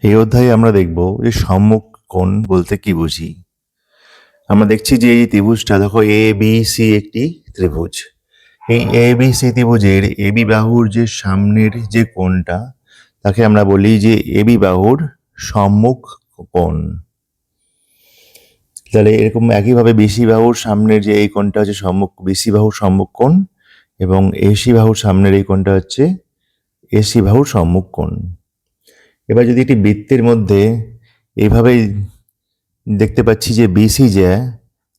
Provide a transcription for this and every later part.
এই অধ্যায়ে আমরা দেখব যে সম্মুখ কোণ বলতে কি বুঝি। আমরা দেখছি যে এই ত্রিভুজটা দেখো এ বি সি একটি ত্রিভুজ। এই এ বি সি ত্রিভুজের এ বি বাহুর যে সামনের যে কোণটা তাকে আমরা বলি যে এ বি বাহুর সম্মুখ কোণ। তাহলে এরকম একইভাবে বিসি বাহুর সামনের যে এই কোণটা হচ্ছে সম্মুখ বিসি বাহুর সম্মুখ কোণ, এবং এসি বাহুর সামনের এই কোণটা হচ্ছে এসি বাহুর সম্মুখ কোণ। এবার যদি একটি বৃত্তের মধ্যে এইভাবেই দেখতে পাচ্ছি যে বিসি জ্যা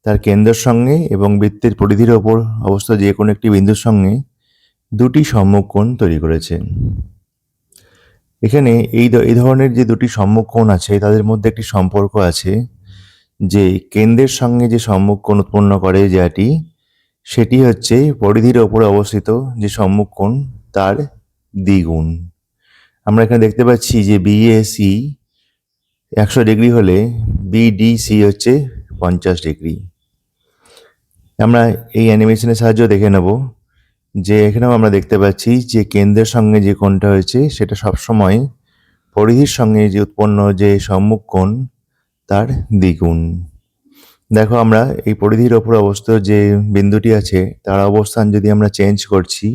তার কেন্দ্রের সঙ্গে এবং বৃত্তের পরিধির ওপর অবস্থিত যে কোনো একটি বিন্দুর সঙ্গে দুটি সম্মুখ কোণ তৈরি করেছে। এখানে এই ধরনের যে দুটি সম্মুখ কোণ আছে তাদের মধ্যে একটি সম্পর্ক আছে, যে কেন্দ্রের সঙ্গে যে সম্মুখ কোণ উৎপন্ন করে জ্যাটি, সেটি হচ্ছে পরিধির ওপরে অবস্থিত যে সম্মুখ কোণ তার দ্বিগুণ। আমরা এখানে দেখতে পাচ্ছি যে বিএসি 100 ডিগ্রি হলে বিডিসি হচ্ছে 50 ডিগ্রি। আমরা এই অ্যানিমেশনের সাহায্যে দেখে নেব যে এখানেও আমরা দেখতে পাচ্ছি যে কেন্দ্রের সঙ্গে যে কোণটা হয়েছে সেটা সবসময় পরিধির সঙ্গে যে উৎপন্ন যে সম্মুখ কোণ তার দ্বিগুণ। দেখো আমরা এই পরিধির ওপর অবস্থিত যে বিন্দুটি আছে তার অবস্থান যদি আমরা চেঞ্জ করছি,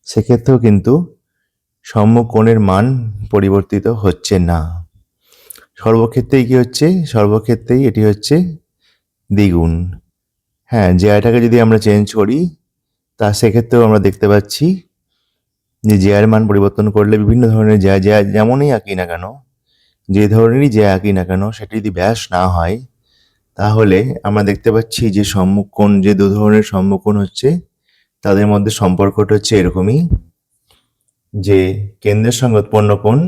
সেক্ষেত্রেও কিন্তু সম্মুখ কোণের মান পরিবর্তিত হচ্ছে না। সর্বক্ষেত্রেই কি হচ্ছে? সর্বক্ষেত্রেই এটি হচ্ছে দ্বিগুণ। হ্যাঁ, জ্যাটাকে যদি আমরা চেঞ্জ করি তা সেক্ষেত্রেও আমরা দেখতে পাচ্ছি যে জ্যার মান পরিবর্তন করলে বিভিন্ন ধরনের জ্যা যেমনই আঁকি না কেন, যে ধরনেরই জ্যা আঁকি না কেন, সেটি যদি ব্যাস না হয় তাহলে আমরা দেখতে পাচ্ছি যে সম্মুখ কোণ, যে দু ধরনের সম্মুখ কোণ হচ্ছে তাদের মধ্যে সম্পর্কটা হচ্ছে এরকমই, যে কেন্দ্রের সঙ্গে উৎপন্ন কোণ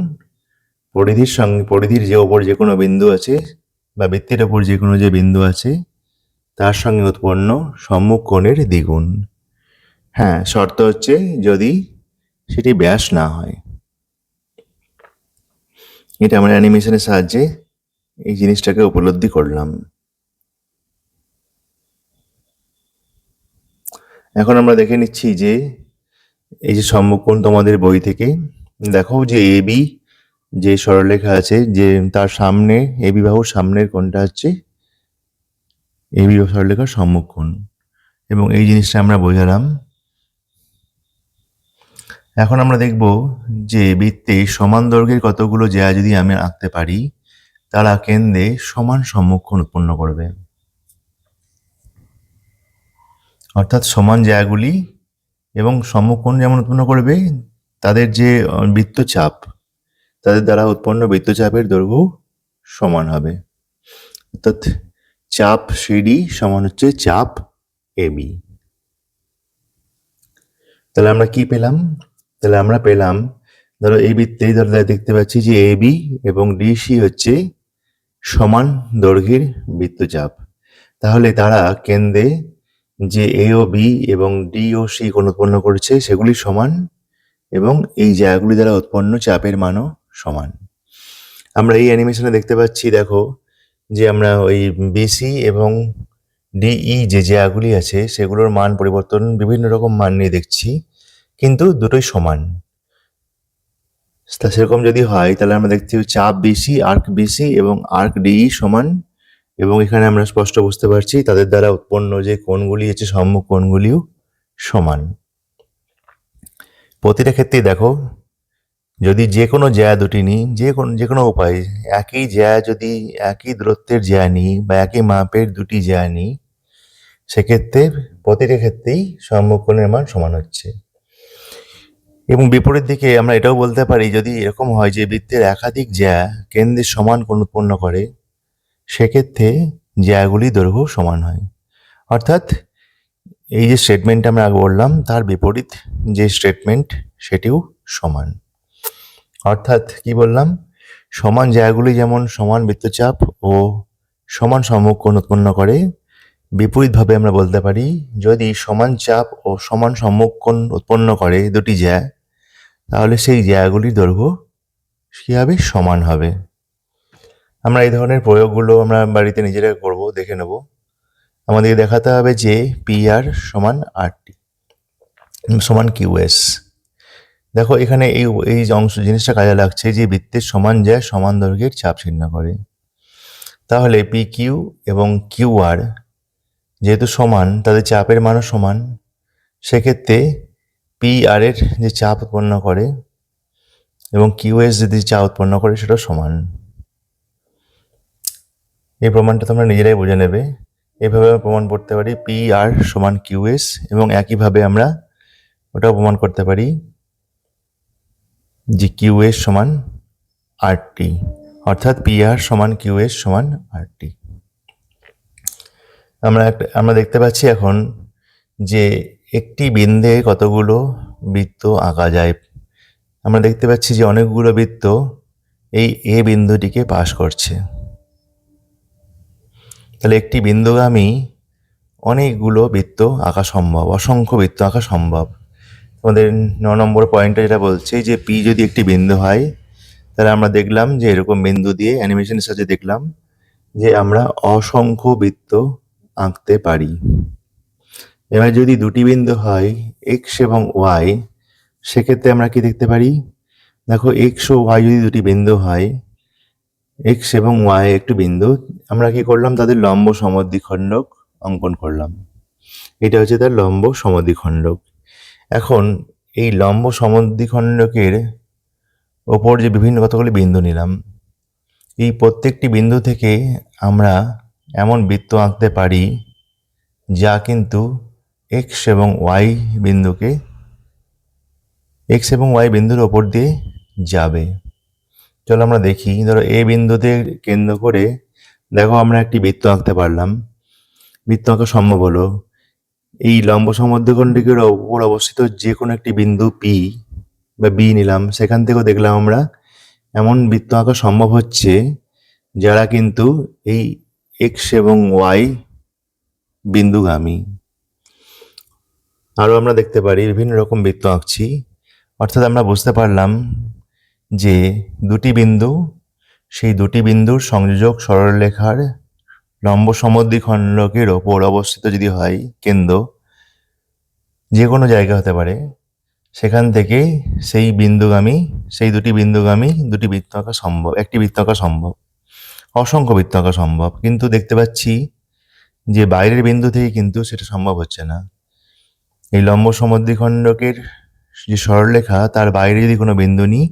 পরিধির যে ওপর যে কোনো বিন্দু আছে বা বৃত্তের ওপর যে কোনো যে বিন্দু আছে তার সঙ্গে উৎপন্ন সম্মুখ কোণের দ্বিগুণ। হ্যাঁ, শর্ত হচ্ছে যদি সেটি ব্যাস না হয়। এটা আমরা অ্যানিমেশনের সাহায্যে এই জিনিসটাকে উপলব্ধি করলাম। এখন আমরা দেখে নিচ্ছি যে এই যে সম্মুখ কোণ তোমাদের বই থেকে দেখো যে এবি যে সরলরেখা আছে, যে তার সামনে এবি বাহুর সামনের কোণটা হচ্ছে এবি সরলরেখার সম্মুখ কোণ, এবং এই জিনিসটা আমরা বোঝালাম। এখন আমরা দেখব যে বৃত্তে সমান দৈর্ঘ্যের কতগুলো জ্যা যদি আমি আঁকতে পারি তারা কেন্দ্রে সমান সম্মুখ কোণ উৎপন্ন করবে। অর্থাৎ সমান জ্যাগুলি এবং সম্মুখ কোণ যেমন উৎপন্ন করবে, তাদের যে বৃত্তচাপ, তাদের দ্বারা উৎপন্ন বৃত্তচাপের দৈর্ঘ্য সমান হবে। অর্থাৎ চাপ সিডি সমান হচ্ছে চাপ এবি। তাহলে আমরা কি পেলাম? তাহলে আমরা পেলাম, ধরো এই বৃত্তেই ধরো দেখতে পাচ্ছি যে এবি এবং ডিসি হচ্ছে সমান দৈর্ঘ্যের বৃত্তচাপ। তাহলে তারা কেন্দ্রে যে এ ও বি এবং ডি ও সি কোণ উৎপন্ন করেছে সেগুলি সমান, এবং এই জায়গাগুলি দ্বারা উৎপন্ন চাপের মানও সমান। আমরা এই অ্যানিমেশনে দেখতে পাচ্ছি, দেখো যে আমরা ওই বিসি এবং ডিই যে জায়গাগুলি আছে সেগুলোর মান পরিবর্তন বিভিন্ন রকম মান নিয়ে দেখছি, কিন্তু দুটোই সমান। তা সেরকম যদি হয় তাহলে আমরা দেখছি চাপ বিসি, আর্ক বিসি এবং আর্ক ডিই সমান, এবং এখানে আমরা স্পষ্ট বুঝতে পারছি তাদের দ্বারা উৎপন্ন যে কোণগুলি আছে সম্মুখ কোণগুলিও সমান। প্রতিটা ক্ষেত্রেই দেখো, যদি যে কোনো জ্যা দুটি নিই, যে কোনো উপায়, একই জ্যা যদি একই দূরত্বের জ্যা নিই বা একই মাপের দুটি জ্যা নিই, সেক্ষেত্রে প্রতিটা ক্ষেত্রেই সম্মুখ কোণের মান সমান হচ্ছে। এবং বিপরীত দিকে আমরা এটাও বলতে পারি, যদি এরকম হয় যে বৃত্তের একাধিক জ্যা কেন্দ্রে সমান কোণ উৎপন্ন করে, সেক্ষেত্রে জ্যাগুলি দৈর্ঘ্য সমান হয়। অর্থাৎ এই যে স্টেটমেন্টটা আমরা আগে বললাম তার বিপরীত যে স্টেটমেন্ট সেটিও সমান। অর্থাৎ কি বললাম? সমান জ্যাগুলি যেমন সমান বৃত্তচাপ ও সমান সম্মুখ কোণ উৎপন্ন করে, বিপরীতভাবে আমরা বলতে পারি যদি সমান চাপ ও সমান সম্মুখ কোণ উৎপন্ন করে দুটি জ্যা, তাহলে সেই জ্যাগুলির দৈর্ঘ্য কি হবে? সমান হবে। আমরা এই ধরনের প্রয়োগগুলো আমরা বাড়িতে নিজেরা করব, দেখে নেব। আমাদেরকে দেখাতে হবে যে পি আর সমান আর টি সমান কিউএস। দেখো এখানে এই এই যে জিনিসটা কাজে লাগছে যে বৃত্তের সমান যায় সমান দৈর্ঘ্যের চাপ চিহ্ন করে। তাহলে পি কিউ এবং কিউ আর যেহেতু সমান, তাদের চাপের মানও সমান, সেক্ষেত্রে পি আর এর যে চাপ উৎপন্ন করে এবং কিউ এস যদি চাপ উৎপন্ন করে সেটা সমান। এই প্রমাণটা তোমরা নিজেরাই বুঝে নেবে। এভাবে আমরা প্রমাণ করতে পারি পি আর সমান কিউ এস, এবং একইভাবে আমরা ওটাও প্রমাণ করতে পারি যে কিউ এস সমান আর টি, অর্থাৎ পি আর সমান কিউ এস সমান আর টি। আমরা দেখতে পাচ্ছি এখন যে একটি বিন্দে কতগুলো বৃত্ত আঁকা যায়। আমরা দেখতে পাচ্ছি যে অনেকগুলো বৃত্ত এই এ বিন্দুটিকে পাশ করছে। তাহলে একটি বিন্দুগামী অনেকগুলো বৃত্ত আঁকা সম্ভব, অসংখ্য বৃত্ত আঁকা সম্ভব। আমাদের 9 নম্বর পয়েন্টে যেটা বলছে যে পি যদি একটি বিন্দু হয়, তাহলে আমরা দেখলাম যে এরকম বিন্দু দিয়ে অ্যানিমেশনের সাথে দেখলাম যে আমরা অসংখ্য বৃত্ত আঁকতে পারি। এবার যদি দুটি বিন্দু হয় এক্স এবং ওয়াই, সেক্ষেত্রে আমরা কি দেখতে পারি? দেখো এক্স ও ওয়াই যদি দুটি বিন্দু হয়, এক্স এবং ওয়াই একটি বিন্দু, আমরা কি করলাম? তাদের লম্ব সমদ্বিখণ্ডক অঙ্কন করলাম। এটা হচ্ছে তার লম্ব সমদ্বিখণ্ডক। এখন এই লম্ব সমদ্বিখণ্ডকের ওপর যে বিভিন্ন কতগুলি বিন্দু নিলাম, এই প্রত্যেকটি বিন্দু থেকে আমরা এমন বৃত্ত আঁকতে পারি যা কিন্তু এক্স এবং ওয়াই বিন্দুর ওপর দিয়ে যাবে। চলো আমরা দেখি। ধরো এ বিন্দুতে কেন্দ্র করে দেখো আমরা একটি বৃত্ত আঁকতে পারলাম। বৃত্ত আঁকা সম্ভব হলো। এই লম্ব সমদ্বিখণ্ডকের ওপর অবস্থিত যে কোনো একটি বিন্দু পি বা বি নিলাম, সেখান থেকেও দেখলাম আমরা এমন বৃত্ত আঁকা সম্ভব হচ্ছে যারা কিন্তু এই এক্স এবং ওয়াই বিন্দুগামী। আরও আমরা দেখতে পারি বিভিন্ন রকম বৃত্ত আঁকছি। অর্থাৎ আমরা বুঝতে পারলাম যে দুটি বিন্দু, সেই দুটি বিন্দুর সংযোজক সরলরেখার লম্ব সমদ্বিখণ্ডকের ওপর অবস্থিত যদি হয় কেন্দ্র, যে কোনো জায়গা হতে পারে, সেখান থেকে সেই দুটি বিন্দুগামী দুটি বৃত্ত আঁকা সম্ভব, একটি বৃত্ত আঁকা সম্ভব, অসংখ্য বৃত্ত আঁকা সম্ভব। কিন্তু দেখতে পাচ্ছি যে বাইরের বিন্দু থেকে কিন্তু সেটা সম্ভব হচ্ছে না। এই লম্ব সমদ্বিখণ্ডকের যে সরলরেখা তার বাইরে যদি কোনো বিন্দু নিই,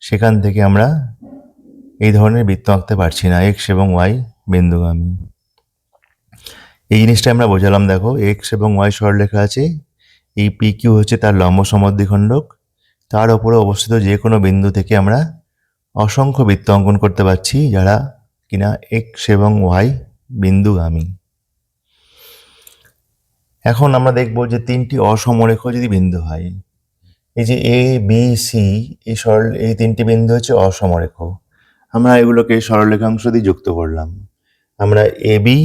সেখান থেকে আমরা এই ধরনের বৃত্ত আঁকতে পারছি না, এক্স এবং ওয়াই বিন্দুগামী। এই জিনিসটা আমরা বোঝালাম। দেখো এক্স এবং ওয়াই সরলরেখা আছে, এই পি কিউ হচ্ছে তার লম্ব সমদ্বিখণ্ডক, তার ওপরে অবস্থিত যে কোনো বিন্দু থেকে আমরা অসংখ্য বৃত্ত অঙ্কন করতে পারছি যারা কিনা এক্স এবং ওয়াই বিন্দুগামী। এখন আমরা দেখব যে তিনটি অসমরেখ যদি বিন্দু হয়, এই যে এ বি সি, এই তিনটি বিন্দু হচ্ছে অসমরেখ। আমরা এগুলোকে সরলরেখাংশ দিয়ে যুক্ত করলাম। আমরা এ বি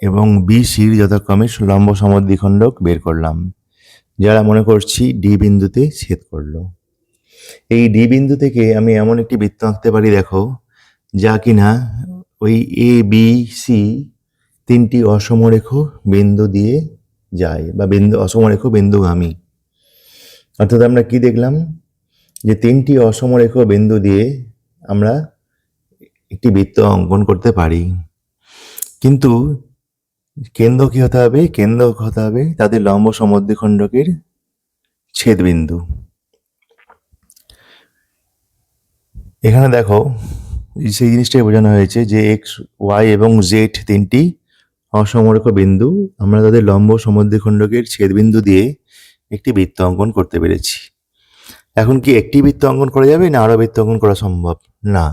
এবং বি সির যথাক্রমে লম্ব সমদ্বিখণ্ডক বের করলাম, যারা মনে করছি ডি বিন্দুতে ছেদ করলো। এই ডি বিন্দু থেকে আমি এমন একটি বৃত্ত আঁকতে পারি, দেখো, যা কিনা ওই এ বি সি তিনটি অসমরেখ বিন্দু দিয়ে যায় বা অসমরেখ বিন্দুগামী। অর্থাৎ আমরা কি দেখলাম? যে তিনটি অসমরেখ বিন্দু দিয়ে আমরা একটি বৃত্ত অঙ্কন করতে পারি। কিন্তু কেন্দ্র কি হতে হবে? কেন্দ্র হতে হবে তাদের লম্ব সমদ্বিখণ্ডকের ছেদবিন্দু। এখানে দেখো সেই জিনিসটাই বোঝানো হয়েছে যে এক্স, ওয়াই এবং জেড তিনটি অসমরেখ বিন্দু, আমরা তাদের লম্ব সমদ্বিখণ্ডকের ছেদবিন্দু দিয়ে একটি বৃত্ত অঙ্কন করতে পেরেছি। এখন কি একটি বৃত্ত অঙ্কন করা যাবে না আরো বৃত্ত অঙ্কন করা সম্ভব? না,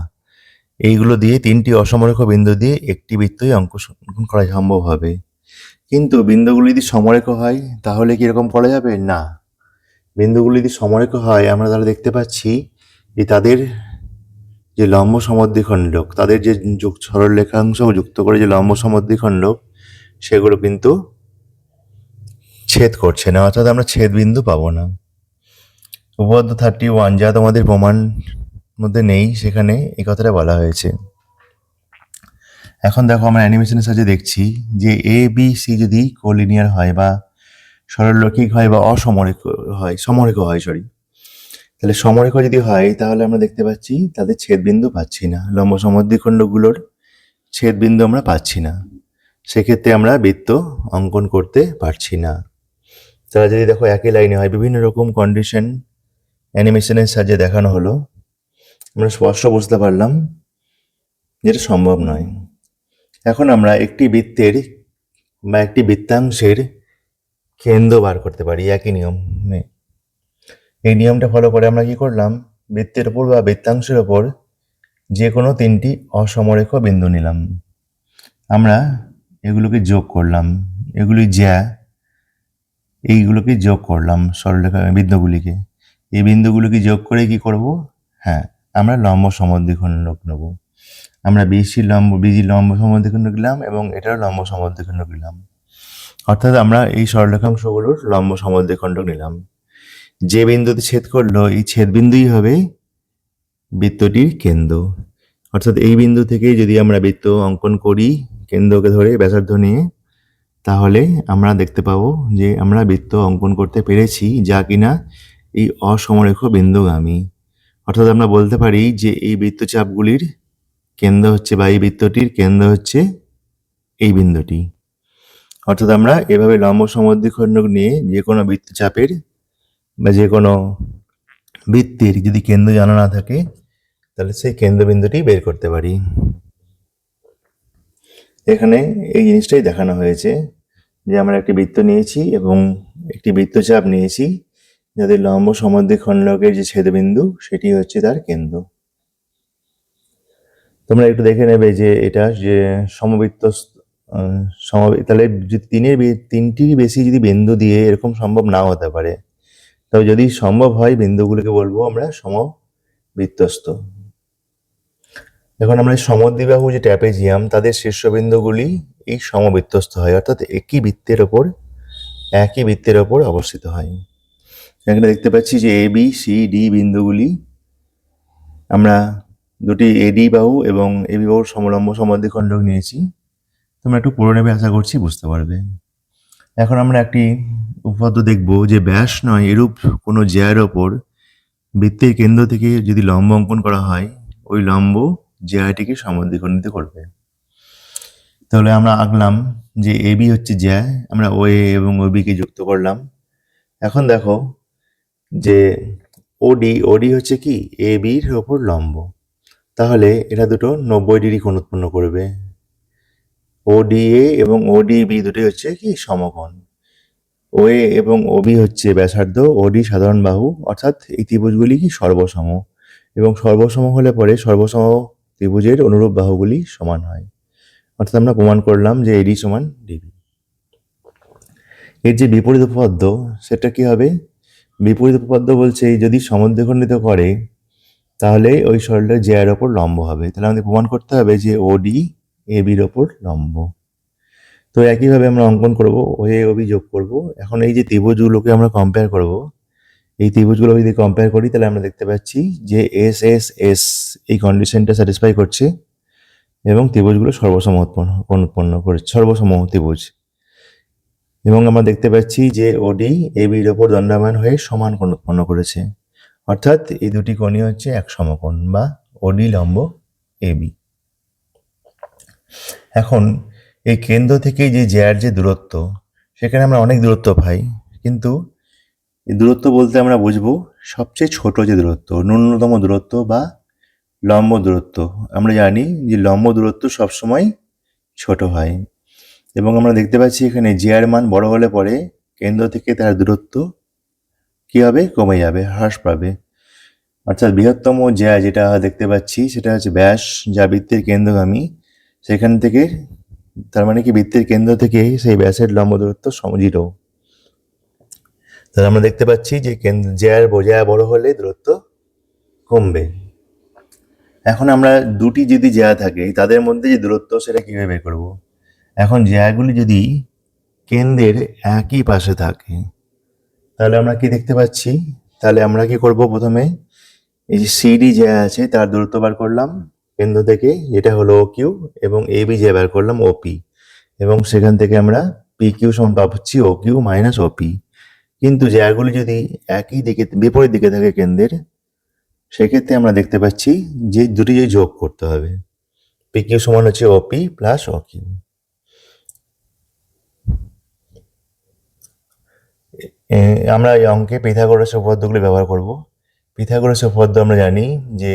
এইগুলো দিয়ে তিনটি অসমরেখ বিন্দু দিয়ে একটি বৃত্তই অঙ্কন করা সম্ভব হবে। কিন্তু বিন্দুগুলি যদি সমরেখ হয় তাহলে কি এরকম করা যাবে? না। বিন্দুগুলি যদি সমরেখ হয়, আমরা তাহলে দেখতে পাচ্ছি যে তাদের যে লম্ব সমদ্বিখণ্ডক, তাদের যে সরলরেখাংশ যুক্ত করে যে লম্ব সমদ্বিখণ্ডক, সেগুলো কিন্তু ছেদ করছে না, অর্থাৎ আমরা ছেদ বিন্দু পাবো না। উপপাদ্য 31 যা তোমাদের প্রমাণ মধ্যে নেই, সেখানে এই কথাটা বলা হয়েছে। এখন দেখো আমরা অ্যানিমেশনের সাহায্যে দেখছি যে এ বি সি যদি কোলিনিয়ার হয় বা সরলরৈখিক হয় বা সমরেখ হয়, তাহলে তাহলে সমরেখা যদি হয় তাহলে আমরা দেখতে পাচ্ছি তাদের ছেদবিন্দু পাচ্ছি না, লম্ব সমদ্বিখণ্ডগুলোর ছেদবিন্দু আমরা পাচ্ছি না, সেক্ষেত্রে আমরা বৃত্ত অঙ্কন করতে পারছি না। তারা যদি দেখো একই লাইনে হয়, বিভিন্ন রকম কন্ডিশন অ্যানিমেশনের সাহায্যে দেখানো হলো, আমরা স্পষ্ট বুঝতে পারলাম যেটা সম্ভব নয়। এখন আমরা একটি বৃত্তের বা একটি বৃত্তাংশের কেন্দ্র বার করতে পারি একই নিয়মে। এই নিয়মটা ফলো করে আমরা কি করলাম, বৃত্তের ওপর বা বৃত্তাংশের ওপর যে কোনো তিনটি অসমরেখ বিন্দু নিলাম, আমরা এগুলোকে যোগ করলাম, এগুলি এইগুলোকে যোগ করলাম, সরলরেখা বিন্দুগুলিকে, এই বিন্দুগুলোকে যোগ করে কি করব, হ্যাঁ আমরা লম্ব সমদ্বিখণ্ডক নেব। আমরা বিজি লম্ব সমদ্বিখণ্ডক নিলাম এবং এটারও লম্ব সমদ্বিখণ্ডক নিলাম, অর্থাৎ আমরা এই সরলরেখাংশগুলোর লম্ব সমদ্বিখণ্ডক নিলাম। যে বিন্দুতে ছেদ করলো এই ছেদ বিন্দুই হবে বৃত্তটির কেন্দ্র। অর্থাৎ এই বিন্দু থেকে যদি আমরা বৃত্ত অঙ্কন করি কেন্দ্রকে ধরে ব্যাসার্ধ নিয়ে, তাহলে আমরা দেখতে পাবো যে আমরা বৃত্ত অঙ্কন করতে পেরেছি যা কিনা এই অসমরেখ বিন্দুগামী। অর্থাৎ আমরা বলতে পারি যে এই বৃত্তচাপগুলির কেন্দ্র হচ্ছে বা এই বৃত্তটির কেন্দ্র হচ্ছে এই বিন্দুটি। অর্থাৎ আমরা এভাবে লম্ব সমদ্বিখণ্ডক নিয়ে যে কোনো বৃত্তচাপের বা যে কোনো বৃত্তের যদি কেন্দ্র জানা না থাকে তাহলে সেই কেন্দ্রবিন্দুটি বের করতে পারি। এখানে এই জিনিসটাই দেখানো হয়েছে যে আমরা একটি বৃত্ত নিয়েছি এবং একটি বৃত্তচাপ নিয়েছি যাদের লম্ব সমদ্বিখণ্ডকের যে ছেদবিন্দু সেটি হচ্ছে তার কেন্দ্র। তোমরা একটু দেখে নেবে যে এটা যে সমবৃত্ত, তাহলে যদি তিনটির বেশি যদি বিন্দু দিয়ে এরকম সম্ভব নাও হতে পারে, তবে যদি সম্ভব হয় বিন্দুগুলোকে বলবো আমরা সমবৃত্তস্থ। এখন আমরা সমদ্বিবাহু যে ট্র্যাপেজিয়াম তাদের শীর্ষবিন্দুগুলি এই সমবৃত্তস্থ হয়, অর্থাৎ একই বৃত্তের ওপর অবস্থিত হয়। এখানে দেখতে পাচ্ছি যে এ বি সি ডি বিন্দুগুলি আমরা দুটি এডি বাহু এবং এবি বাহুর সমলম্ব সমদ্বিখণ্ডক নিয়েছি। তোমরা একটু পড়ে নেবে, আশা করছি বুঝতে পারবে। এখন আমরা একটি উপপাদ্য দেখব যে ব্যাস নয় এরূপ কোনো জ্যায়ের ওপর বৃত্তের কেন্দ্র থেকে যদি লম্ব অঙ্কন করা হয় ওই লম্ব জ্যাটিকে সমদ্বিখণ্ডিত করবে। তাহলে আমরা আঁকলাম যে এবি হচ্ছে জ্যা, আমরা ও এ এবং ও বি কে যুক্ত করলাম। এখন দেখো যে ওডি হচ্ছে কি এ বির ওপর লম্ব, তাহলে এটা দুটো 90 ডিগ্রি কোণ উৎপন্ন করবে। ওডিএ এবং ওডিবি দুটোই হচ্ছে কি সমকোণ। ওএ এবং ওবি হচ্ছে ব্যাসার্ধ, ওডি সাধারণ বাহু, অর্থাৎ এই ত্রিভুজগুলি কি সর্বসম, এবং সর্বসম হলে পরে সর্বসম ত্রিভুজের অনুরূপ বাহুগুলি সমান হয়। অর্থাৎ আমরা প্রমাণ করলাম যে এডি সমান ডিবি। এর যে বিপরীত উপপাদ্য সেটা কি হবে? বিপরীত উপপাদ্য বলছে যদি সমদ্বিখণ্ডিত করে তাহলে ওই সরলরেখা জ্যা এর ওপর লম্ব হবে। তাহলে আমাদের প্রমাণ করতে হবে যে ওডি এ বির ওপর লম্ব। তো একইভাবে আমরা অঙ্কন করব, ও এ ও বি যোগ করব। এখন এই যে ত্রিভুজগুলোকে আমরা কম্পেয়ার করব, এই ত্রিভুজগুলো যদি কম্পেয়ার করি তাহলে আমরা দেখতে পাচ্ছি যে এস এস এস এই কন্ডিশনটা স্যাটিসফাই করছে এবং ত্রিভুজগুলো কোণ উৎপন্ন করেছে, সর্বসম ত্রিভুজ। এবং আমরা দেখতে পাচ্ছি যে ওডি এ বির ওপর দণ্ডায়মান হয়ে সমান কোণ উৎপন্ন করেছে, অর্থাৎ এই দুটি কোণই হচ্ছে এক সমকোণ বা ওডি লম্ব এ বি। এখন এই কেন্দ্র থেকে যে জ্যার যে দূরত্ব, সেখানে আমরা অনেক দূরত্ব পাই, কিন্তু এই দূরত্ব বলতে আমরা বুঝবো সবচেয়ে ছোট যে দূরত্ব, ন্যূনতম দূরত্ব বা লম্ব দূরত্ব। আমরা জানি যে লম্ব দূরত্ব সবসময় ছোট হয়, এবং আমরা দেখতে পাচ্ছি এখানে জ্যার মান বড় হলে পরে কেন্দ্র থেকে তার দূরত্ব কি হবে, কমে যাবে, হ্রাস পাবে। অর্থাৎ বৃহত্তম জ্যা যেটা দেখতে পাচ্ছি সেটা হচ্ছে ব্যাস, যা বৃত্তের কেন্দ্রগামী, সেখান থেকে তার মানে কি বৃত্তের কেন্দ্র থেকে সেই ব্যাসের লম্ব দূরত্ব 0। তাহলে আমরা দেখতে পাচ্ছি যে জ্যা বড় হলে দূরত্ব কমবে। এখন আমরা দুটি যদি জ্যা থাকে তাদের মধ্যে যে দূরত্ব সেটা কিভাবে বের করব? এখন জ্যাগুলি যদি কেন্দ্রের একই পাশে থাকে তাহলে আমরা কি দেখতে পাচ্ছি, তাহলে আমরা কি করব, প্রথমে এই যে সিডি জ্যা আছে তার দূরত্ব বার করলাম কেন্দ্র থেকে, যেটা হলো ও কিউ, এবং এ বি জ্যা বার করলাম ওপি, এবং সেখান থেকে আমরা পি কিউ সমান পাচ্ছি ও কিউ মাইনাস ওপি। কিন্তু জ্যাগুলি যদি একই দিকে বিপরীত দিকে থাকে কেন্দ্রের, সেক্ষেত্রে আমরা দেখতে পাচ্ছি যে দুটি যোগ করতে হবে। পি কিউ সমান হচ্ছে ওপি প্লাস ও কিউ। আমরা এই অঙ্কে পিথাগোরাসের উপপাদ্যগুলি ব্যবহার করব। পিথাগোরাসের উপপাদ্য আমরা জানি যে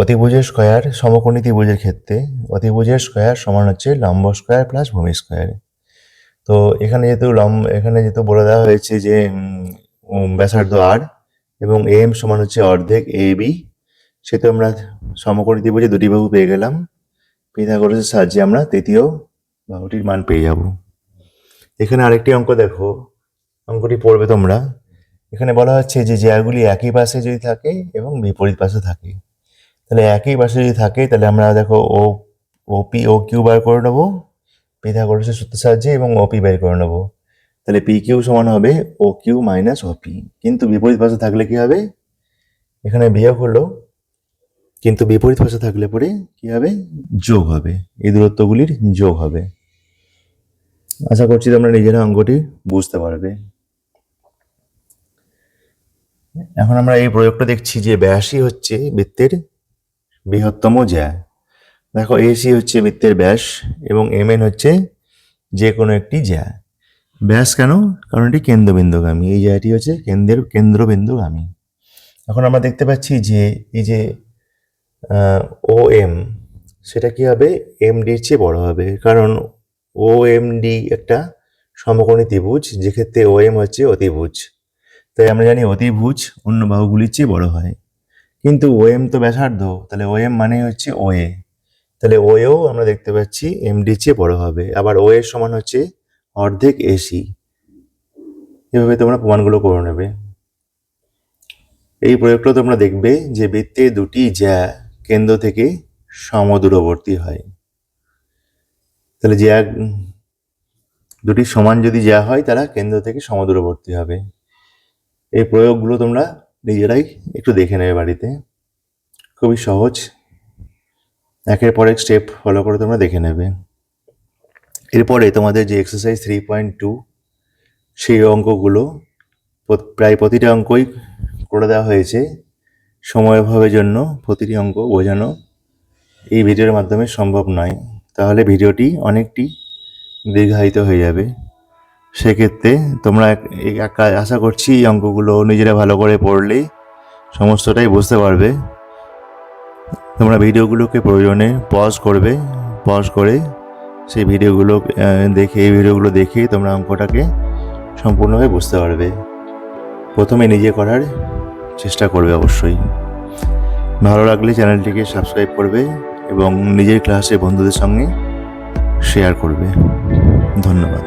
অতিভুজের স্কয়ার সমকোণী ত্রিভুজের ক্ষেত্রে অতিভুজের স্কয়ার সমান হচ্ছে লম্ব স্কয়ার প্লাস ভূমি স্কয়ার। তো এখানে যেহেতু বলে দেওয়া হয়েছে যে ব্যাসার্ধ আর এবং এম সমান হচ্ছে অর্ধেক এ বি, সেহেতু আমরা সমকোণী ত্রিভুজে দুটি বাহু পেয়ে গেলাম। পিথাগোরাসের সাহায্যে আমরা তৃতীয় বাহুটির মান পেয়ে যাব। এখানে আরেকটি অঙ্ক দেখো, অঙ্কটি পড়বে তোমরা। এখানে বলা হচ্ছে যে জ্যাগুলি একই পাশে যদি থাকে এবং বিপরীত পাশে থাকে, তাহলে একই পাশে যদি থাকে তাহলে আমরা দেখো ওপি ও কিউ বার করে নেবো পিথাগোরাসের সূত্রের সাহায্যে এবং ওপি বের করে নেবো। তাহলে পি কিউ সমান হবে ও কিউ মাইনাস ওপি। কিন্তু বিপরীত পাশে থাকলে কি হবে, এখানে বিয়োগ হলো, কিন্তু বিপরীত পাশে থাকলে পরে কি হবে, যোগ হবে, এই দূরত্বগুলির যোগ হবে। আশা করছি তোমরা নিজেরা অঙ্কটি বুঝতে পারবে। এখন আমরা এই প্রয়োগটা দেখছি যে ব্যাসই হচ্ছে বৃত্তের বৃহত্তম জ্যা। দেখো এসি হচ্ছে বৃত্তের ব্যাস এবং এম এন হচ্ছে যে কোনো একটি জ্যা। ব্যাস কেন, কারণ এটি কেন্দ্রবিন্দুগামী, এই জ্যাটি হচ্ছে কেন্দ্রবিন্দুগামী। এখন আমরা দেখতে পাচ্ছি যে এই যে ও এম, সেটা কি হবে, এম ডির চেয়ে বড় হবে, কারণ ও এম ডি একটা সমকোণী ত্রিভুজ, যেক্ষেত্রে ও এম হচ্ছে অতিভুজ। তাই আমরা জানি অতিভুজ অন্য বাহুগুলির চেয়ে বড় হয়। কিন্তু ও এম তো ব্যাসার্ধ, তাহলে ও এম মানে হচ্ছে ও এ, তাহলে ও এও আমরা দেখতে পাচ্ছি এম ডির চেয়ে বড় হবে। আবার ও এর সমান হচ্ছে অর্ধেক এসি। এভাবে তোমরা প্রমাণগুলো করে নেবে। এই প্রয়োগটা তোমরা দেখবে যে বৃত্তের দুটি জ্যা কেন্দ্র থেকে সমদূরবর্তী হয়। তাহলে জ্যা দুটি সমান যদি জ্যা হয় তারা কেন্দ্র থেকে সমদূরবর্তী হবে। এই প্রয়োগগুলো তোমরা নিজেরাই একটু দেখে নেবে বাড়িতে, খুবই সহজ। একের পর এক স্টেপ ফলো করে তোমরা দেখে নেবে। এরপরে তোমাদের যে এক্সারসাইজ 3.2 সেই অঙ্কগুলো প্রায় প্রতিটা অঙ্কই করে দেওয়া হয়েছে। সময় অভাবের জন্য প্রতিটি অঙ্ক বোঝানো এই ভিডিওর মাধ্যমে সম্ভব নয়, তাহলে ভিডিওটি অনেকটি দীর্ঘায়িত হয়ে যাবে। সেক্ষেত্রে তোমরা আশা করছি এই অঙ্কগুলো নিজেরা ভালো করে পড়লেই সমস্তটাই বুঝতে পারবে। তোমরা ভিডিওগুলোকে প্রয়োজনে পজ করে সেই ভিডিওগুলো দেখে তোমরা অঙ্কটাকে সম্পূর্ণভাবে বুঝতে পারবে। প্রথমে নিজে করার চেষ্টা করবে অবশ্যই। ভালো লাগলে চ্যানেলটিকে সাবস্ক্রাইব করবে এবং নিজের ক্লাসে বন্ধুদের সঙ্গে শেয়ার করবে। ধন্যবাদ।